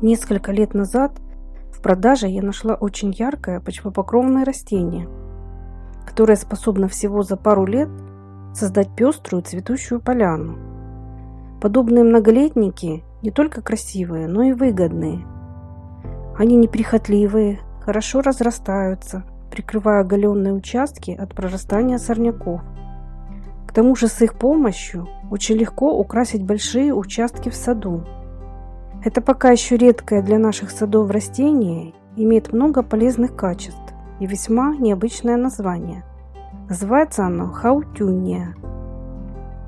Несколько лет назад в продаже я нашла очень яркое почвопокровное растение, которое способно всего за пару лет создать пеструю цветущую поляну. Подобные многолетники не только красивые, но и выгодные. Они неприхотливые, хорошо разрастаются, прикрывая оголенные участки от прорастания сорняков. К тому же с их помощью очень легко украсить большие участки в саду. Это пока еще редкое для наших садов растение, имеет много полезных качеств и весьма необычное название. Называется оно хаутюния.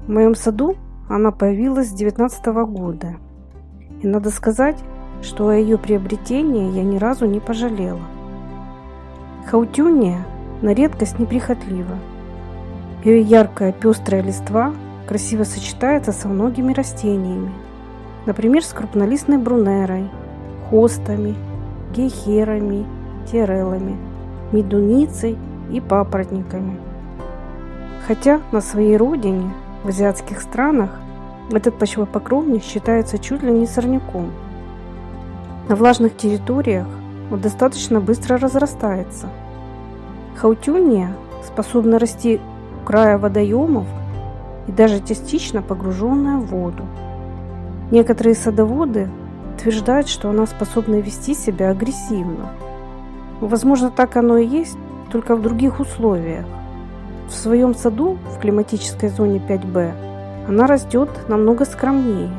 В моем саду она появилась с 2019 года. И надо сказать, что о ее приобретении я ни разу не пожалела. Хаутюния на редкость неприхотлива. Ее яркая пестрая листва красиво сочетается со многими растениями, например, с крупнолистной брунерой, хостами, гейхерами, тиреллами, медуницей и папоротниками. Хотя на своей родине, в азиатских странах, этот почвопокровник считается чуть ли не сорняком. На влажных территориях он достаточно быстро разрастается. Хаутюния способна расти у края водоемов и даже частично погруженная в воду. Некоторые садоводы утверждают, что она способна вести себя агрессивно. Возможно, так оно и есть, только в других условиях. В своем саду в климатической зоне 5Б она растет намного скромнее.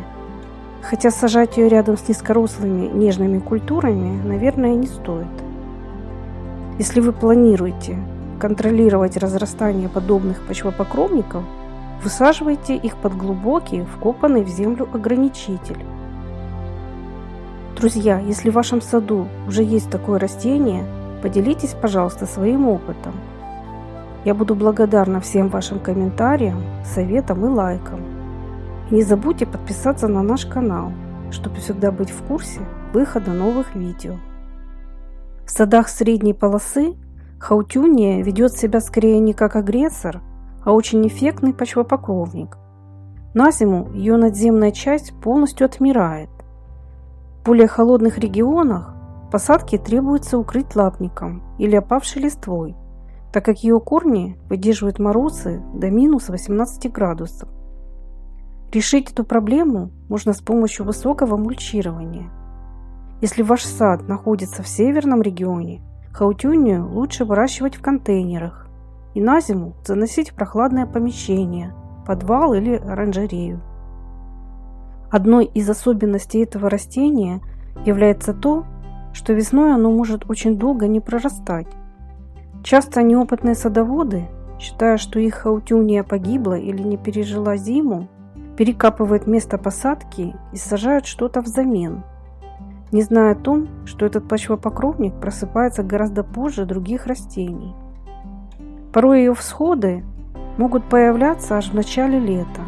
Хотя сажать ее рядом с низкорослыми нежными культурами, наверное, не стоит. Если вы планируете контролировать разрастание подобных почвопокровников, высаживайте их под глубокий, вкопанный в землю ограничитель. Друзья, если в вашем саду уже есть такое растение, поделитесь, пожалуйста, своим опытом. Я буду благодарна всем вашим комментариям, советам и лайкам. И не забудьте подписаться на наш канал, чтобы всегда быть в курсе выхода новых видео. В садах средней полосы хаутюния ведет себя скорее не как агрессор, а очень эффектный почвопокровник. На зиму ее надземная часть полностью отмирает. В более холодных регионах посадки требуется укрыть лапником или опавшей листвой, так как ее корни выдерживают морозы до минус 18 градусов. Решить эту проблему можно с помощью высокого мульчирования. Если ваш сад находится в северном регионе, хаутюнию лучше выращивать в контейнерах и на зиму заносить в прохладное помещение, подвал или оранжерею. Одной из особенностей этого растения является то, что весной оно может очень долго не прорастать. Часто неопытные садоводы, считая, что их хаутюния погибла или не пережила зиму, перекапывают место посадки и сажают что-то взамен, не зная о том, что этот почвопокровник просыпается гораздо позже других растений. Порой ее всходы могут появляться аж в начале лета.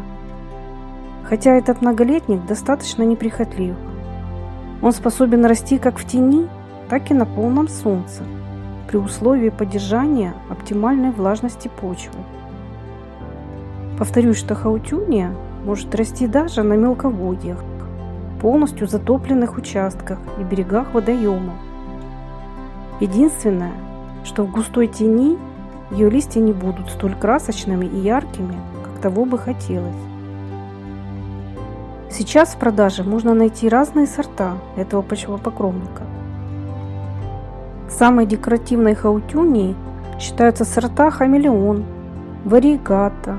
Хотя этот многолетник достаточно неприхотлив. Он способен расти как в тени, так и на полном солнце, при условии поддержания оптимальной влажности почвы. Повторюсь, что хаутюния может расти даже на мелководьях, полностью затопленных участках и берегах водоемов. Единственное, что в густой тени ее листья не будут столь красочными и яркими, как того бы хотелось. Сейчас в продаже можно найти разные сорта этого почвопокровника. Самой декоративной хаутюнией считаются сорта хамелеон, вариегата,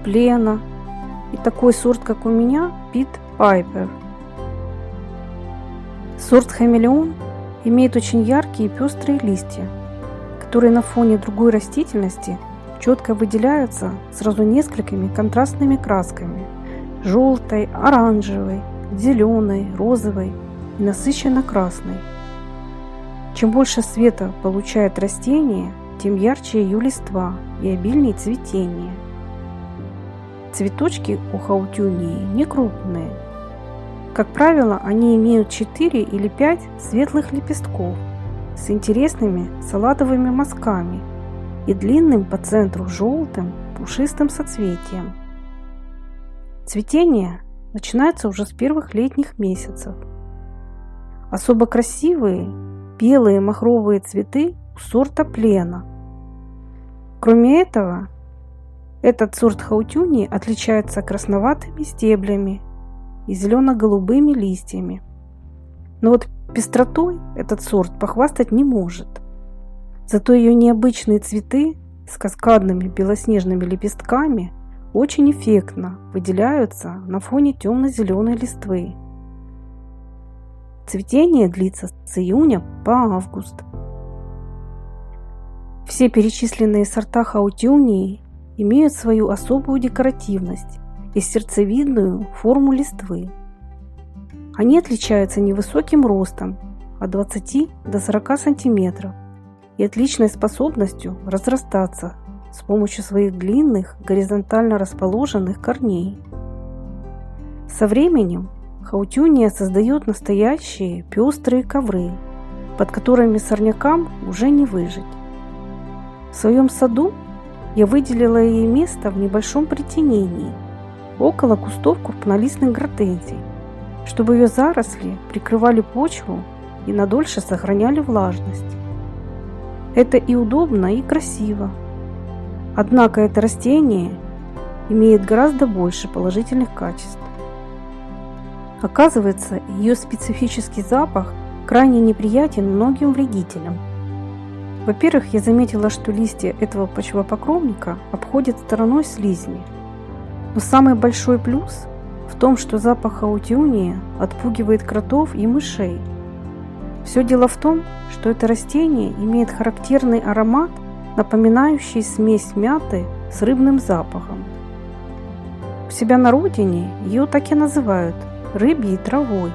плена и такой сорт, как у меня, Пит Пайпер. Сорт хамелеон имеет очень яркие и пестрые листья, которые на фоне другой растительности четко выделяются сразу несколькими контрастными красками – желтой, оранжевой, зеленой, розовой и насыщенно красной. Чем больше света получает растение, тем ярче ее листва и обильнее цветение. Цветочки у хаутюнии не крупные. Как правило, они имеют 4 или 5 светлых лепестков с интересными салатовыми мазками и длинным по центру желтым пушистым соцветием. Цветение начинается уже с первых летних месяцев. Особо красивые белые махровые цветы у сорта Плена. Кроме этого, этот сорт хаутюнии отличается красноватыми стеблями и зелено-голубыми листьями. Но вот пестротой этот сорт похвастать не может. Зато ее необычные цветы с каскадными белоснежными лепестками очень эффектно выделяются на фоне темно-зеленой листвы. Цветение длится с июня по август. Все перечисленные сорта хаутюнии имеют свою особую декоративность и сердцевидную форму листвы. Они отличаются невысоким ростом от 20 до 40 сантиметров и отличной способностью разрастаться с помощью своих длинных горизонтально расположенных корней. Со временем хаутюния создает настоящие пестрые ковры, под которыми сорнякам уже не выжить. В своем саду я выделила ей место в небольшом притенении, около кустов крупнолистных гортензий, чтобы ее заросли прикрывали почву и надольше сохраняли влажность. Это и удобно, и красиво. Однако это растение имеет гораздо больше положительных качеств. Оказывается, ее специфический запах крайне неприятен многим вредителям. Во-первых, я заметила, что листья этого почвопокровника обходят стороной слизни. Но самый большой плюс в том, что запах хаутюнии отпугивает кротов и мышей. Все дело в том, что это растение имеет характерный аромат, напоминающий смесь мяты с рыбным запахом. У себя на родине ее так и называют – рыбьей травой.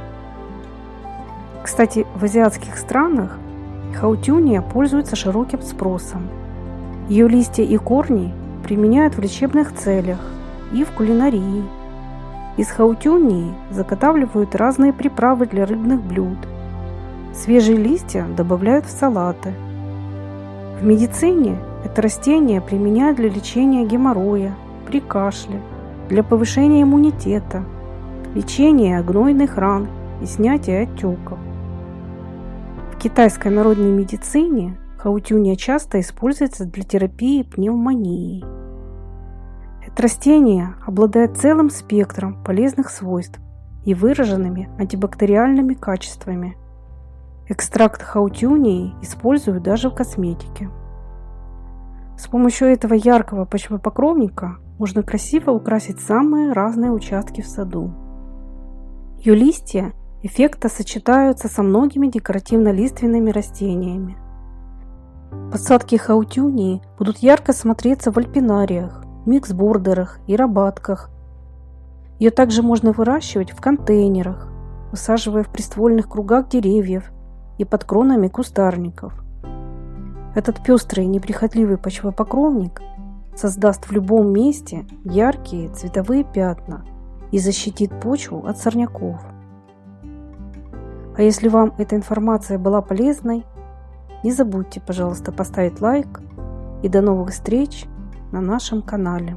Кстати, в азиатских странах хаутюния пользуется широким спросом. Ее листья и корни применяют в лечебных целях и в кулинарии. Из хаутюнии заготавливают разные приправы для рыбных блюд. Свежие листья добавляют в салаты. В медицине это растение применяют для лечения геморроя, при кашле, для повышения иммунитета, лечения гнойных ран и снятия отеков. В китайской народной медицине хаутюния часто используется для терапии пневмонии. Это растение обладает целым спектром полезных свойств и выраженными антибактериальными качествами. Экстракт хаутюнии используют даже в косметике. С помощью этого яркого почвопокровника можно красиво украсить самые разные участки в саду. Ее листья эффектно сочетаются со многими декоративно-лиственными растениями. Посадки хаутюнии будут ярко смотреться в альпинариях, миксбордерах и рабатках. Ее также можно выращивать в контейнерах, высаживая в приствольных кругах деревьев и под кронами кустарников. Этот пестрый и неприхотливый почвопокровник создаст в любом месте яркие цветовые пятна и защитит почву от сорняков. А если вам эта информация была полезной, не забудьте, пожалуйста, поставить лайк, и до новых встреч на нашем канале.